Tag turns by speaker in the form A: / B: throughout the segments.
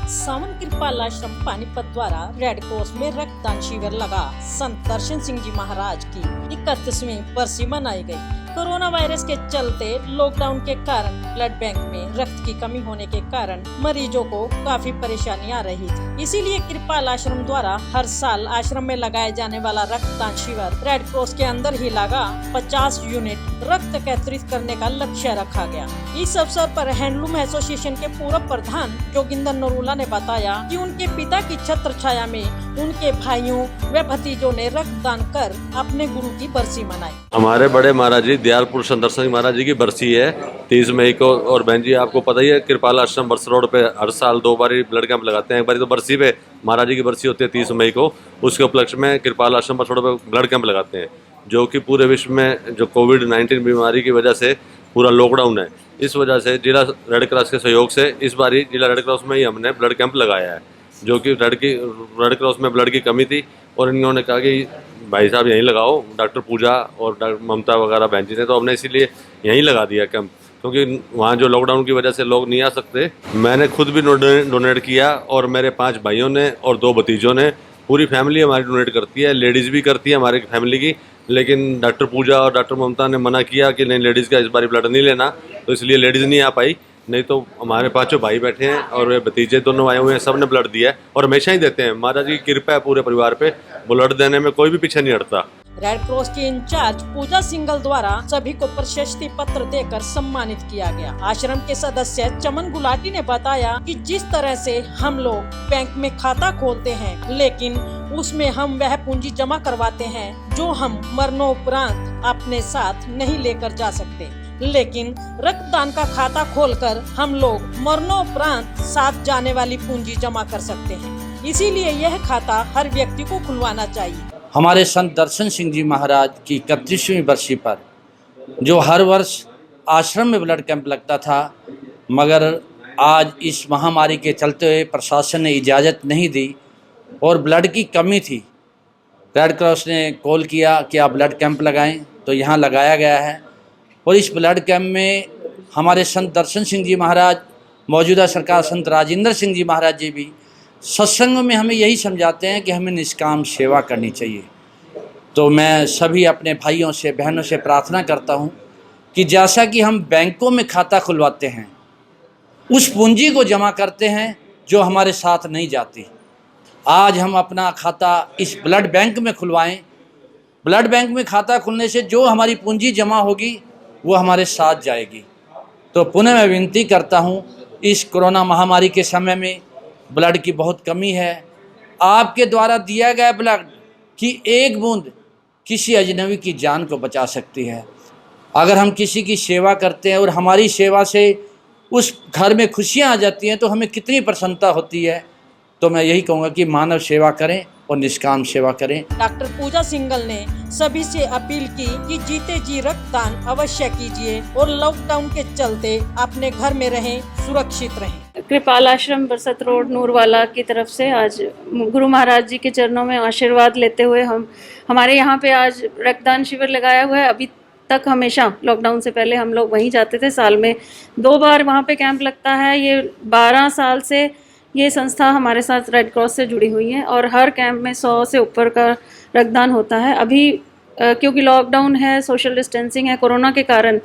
A: सावन कृपाल आश्रम पानीपत द्वारा red cross में रक्तदान शिविर लगा। संत दर्शन सिंह जी महाराज की 31वीं बरसी मनाई गई। कोरोना वायरस के चलते लॉकडाउन के कारण ब्लड बैंक में रक्त की कमी होने के कारण मरीजों को काफी परेशानी आ रही थी। इसीलिए कृपाल आश्रम द्वारा हर साल आश्रम में लगाए जाने वाला रक्तदान शिविर रेड क्रॉस के अंदर ही लगा 50 यूनिट रक्त एकत्रित करने का लक्ष्य रखा गया। इस अवसर पर हैंडलूम एसोसिएशन के पूर्व प्रधान जोगिंदर नरूला ने बताया कि उनके पिता की छत्र छाया में उनके भाइयों व भतीजों ने रक्तदान कर अपने गुरु की बरसी मनाई।
B: हमारे बड़े महाराज जी दयालपुर संत दर्शन सिंह महाराज जी की बरसी है 30 मई को। और बहन जी आपको पता ही है कृपाल आश्रम बरस रोड पे हर साल 2 बार ब्लड कैंप लगाते हैं। एक बार तो बरसी पे महाराज जी की बरसी होती है 30 मई को, उसके उपलक्ष्य में कृपाल आश्रम बरस रोड पे ब्लड कैंप लगाते हैं, जो कि पूरे विश्व में जो कोविड-19 बीमारी की वजह से पूरा लॉकडाउन है। इस वजह से जिला रेड क्रॉस के सहयोग से इस बार जिला रेड क्रॉस में ही हमने ब्लड कैंप लगाया है, जो कि रेड क्रॉस में ब्लड की कमी थी। और इन्होंने कहा कि भाई साहब यहीं लगाओ, डॉक्टर पूजा और डॉक्टर ममता वगैरह बहन जी ने, तो हमने इसीलिए यहीं लगा दिया कैंप, क्योंकि वहाँ जो लॉकडाउन की वजह से लोग नहीं आ सकते। मैंने खुद भी डोनेट किया और मेरे 5 भाइयों ने और 2 भतीजों ने, पूरी फैमिली हमारी डोनेट करती है, लेडीज़ भी करती है हमारे फैमिली की। लेकिन डॉक्टर पूजा और डॉक्टर ममता ने मना किया कि नहीं, लेडीज़ का इस बार ब्लड नहीं लेना, तो इसलिए लेडीज़ नहीं आ पाई। नहीं तो हमारे 5 भाई बैठे हैं और वे भतीजे दोनों आए हुए हैं, सब ने ब्लड दिया है और हमेशा ही देते हैं। महाराज जी की कृपा है पूरे परिवार पे, ब्लड देने में कोई भी पीछे नहीं हटता।
A: रेड क्रॉस के इंचार्ज पूजा सिंगल द्वारा सभी को प्रशस्ति पत्र देकर सम्मानित किया गया। आश्रम के सदस्य चमन गुलाटी ने बताया कि जिस तरह से हम लोग बैंक में खाता खोलते हैं, लेकिन उसमें हम वह पूंजी जमा करवाते हैं जो हम मरणोपरांत अपने साथ नहीं लेकर जा सकते, लेकिन रक्तदान का खाता खोलकर हम लोग मरणोपरांत साथ जाने वाली पूंजी जमा कर सकते हैं। इसीलिए यह खाता हर व्यक्ति को खुलवाना चाहिए।
C: हमारे संत दर्शन सिंह जी महाराज की 31वीं बरसी पर जो हर वर्ष आश्रम में ब्लड कैंप लगता था, मगर आज इस महामारी के चलते हुए प्रशासन ने इजाज़त नहीं दी और ब्लड की कमी थी। रेड क्रॉस ने कॉल किया कि आप ब्लड कैंप लगाएं, तो यहाँ लगाया गया है। और इस ब्लड कैंप में हमारे संत दर्शन सिंह जी महाराज, मौजूदा सरकार संत राजेंद्र सिंह जी महाराज जी भी सत्संग में हमें यही समझाते हैं कि हमें निष्काम सेवा करनी चाहिए। तो मैं सभी अपने भाइयों से, बहनों से प्रार्थना करता हूं कि जैसा कि हम बैंकों में खाता खुलवाते हैं, उस पूंजी को जमा करते हैं जो हमारे साथ नहीं जाती। आज हम अपना खाता इस ब्लड बैंक में खुलवाएं। ब्लड बैंक में खाता खुलने से जो हमारी पूंजी जमा होगी वो हमारे साथ जाएगी। तो पुनः मैं विनती करता हूं, इस कोरोना महामारी के समय में ब्लड की बहुत कमी है। आपके द्वारा दिया गया ब्लड की एक बूंद किसी अजनबी की जान को बचा सकती है। अगर हम किसी की सेवा करते हैं और हमारी सेवा से उस घर में खुशियां आ जाती हैं, तो हमें कितनी प्रसन्नता होती है। तो मैं यही कहूँगा कि मानव सेवा करें और निष्काम सेवा करें।
A: डॉक्टर पूजा सिंगल ने सभी से अपील की कि जीते जी रक्तदान अवश्य कीजिए और लॉकडाउन के चलते अपने घर में रहें, सुरक्षित रहें।
D: कृपाल आश्रम बरसत रोड नूरवाला की तरफ से आज गुरु महाराज जी के चरणों में आशीर्वाद लेते हुए हमारे यहाँ पे आज रक्तदान शिविर लगाया हुआ है। अभी तक हमेशा लॉकडाउन से पहले हम लोग वहीं जाते थे, साल में 2 बार वहाँ पे कैंप लगता है। ये 12 साल से ये संस्था हमारे साथ रेड क्रॉस से जुड़ी हुई है और हर कैंप में 100 से ऊपर का रक्तदान होता है। अभी क्योंकि लॉकडाउन है, सोशल डिस्टेंसिंग है, कोरोना के कारण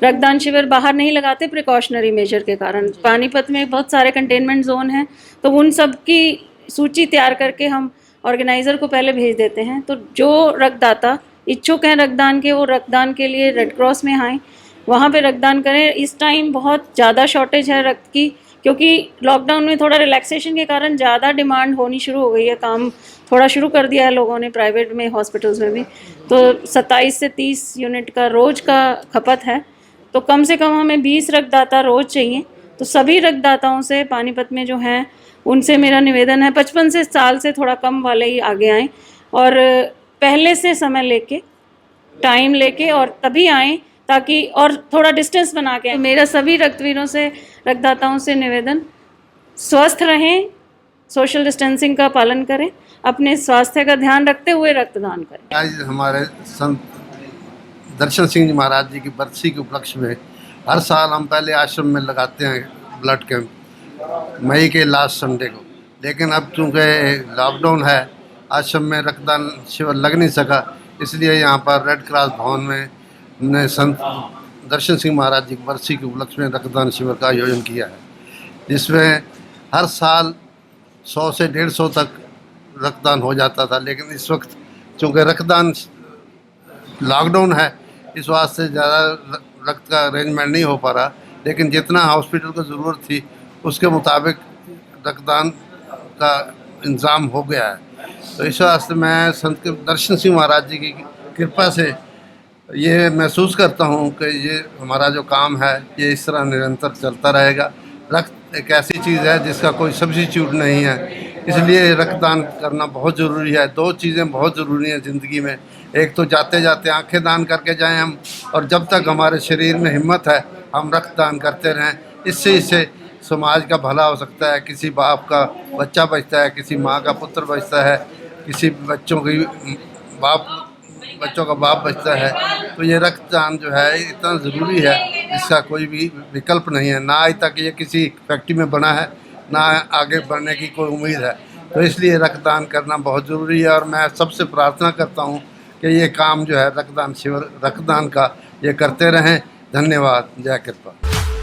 D: रक्तदान शिविर बाहर नहीं लगाते, प्रिकॉशनरी मेजर के कारण। पानीपत में बहुत सारे कंटेनमेंट जोन हैं, तो उन सब की सूची तैयार करके हम ऑर्गेनाइज़र को पहले भेज देते हैं। तो जो रक्तदाता इच्छुक हैं रक्तदान के, वो रक्तदान के लिए रेड क्रॉस में आएँ, वहाँ पे रक्तदान करें। इस टाइम बहुत ज़्यादा शॉर्टेज है रक्त की, क्योंकि लॉकडाउन में थोड़ा रिलैक्सेशन के कारण ज़्यादा डिमांड होनी शुरू हो गई है। काम थोड़ा शुरू कर दिया है लोगों ने, प्राइवेट में, हॉस्पिटल्स में भी। तो 27 से 30 यूनिट का रोज़ का खपत है, तो कम से कम हमें 20 रक्तदाता रोज़ चाहिए। तो सभी रक्तदाताओं से पानीपत में जो हैं उनसे मेरा निवेदन है, 55 से साल से थोड़ा कम वाले ही आगे आएँ और पहले से समय लेके, टाइम लेके और तभी आएँ, ताकि और थोड़ा डिस्टेंस बना के। मेरा सभी रक्तवीरों से, रक्तदाताओं से निवेदन, स्वस्थ रहें, सोशल डिस्टेंसिंग का पालन करें, अपने स्वास्थ्य का ध्यान रखते हुए रक्तदान करें।
E: आज हमारे संत दर्शन सिंह जी महाराज जी की बरसी के उपलक्ष्य में हर साल हम पहले आश्रम में लगाते हैं ब्लड कैंप, मई के लास्ट संडे को। लेकिन अब चूँकि लॉकडाउन है, आश्रम में रक्तदान शिविर लग नहीं सका, इसलिए यहाँ पर रेड क्रॉस भवन में हमने संत दर्शन सिंह महाराज जी की बरसी के उपलक्ष्य में रक्तदान शिविर का आयोजन किया है, जिसमें हर साल 100 से 150 तक रक्तदान हो जाता था। लेकिन इस वक्त चूँकि रक्तदान लॉकडाउन है, इस वास्ते ज़्यादा रक्त का अरेंजमेंट नहीं हो पा रहा, लेकिन जितना हॉस्पिटल को ज़रूरत थी उसके मुताबिक रक्तदान का इंतज़ाम हो गया है। तो इस वास्ते मैं संत दर्शन सिंह महाराज जी की कृपा से ये महसूस करता हूँ कि ये हमारा जो काम है ये इस तरह निरंतर चलता रहेगा। रक्त एक ऐसी चीज़ है जिसका कोई सब्स्टिट्यूट नहीं है, इसलिए रक्तदान करना बहुत ज़रूरी है। दो चीज़ें बहुत ज़रूरी हैं ज़िंदगी में, एक तो जाते जाते आंखें दान करके जाएं हम, और जब तक हमारे शरीर में हिम्मत है हम रक्तदान करते रहें। इससे समाज का भला हो सकता है, किसी बाप का बच्चा बचता है, किसी माँ का पुत्र बचता है, किसी बच्चों का बाप बचता है। तो ये रक्तदान जो है इतना ज़रूरी है, इसका कोई भी विकल्प नहीं है। ना आज तक ये किसी फैक्ट्री में बना है, ना आगे बढ़ने की कोई उम्मीद है। तो इसलिए रक्तदान करना बहुत ज़रूरी है, और मैं सबसे प्रार्थना करता हूँ कि ये काम जो है रक्तदान शिविर रक्तदान का ये करते रहें। धन्यवाद। जय कृपा।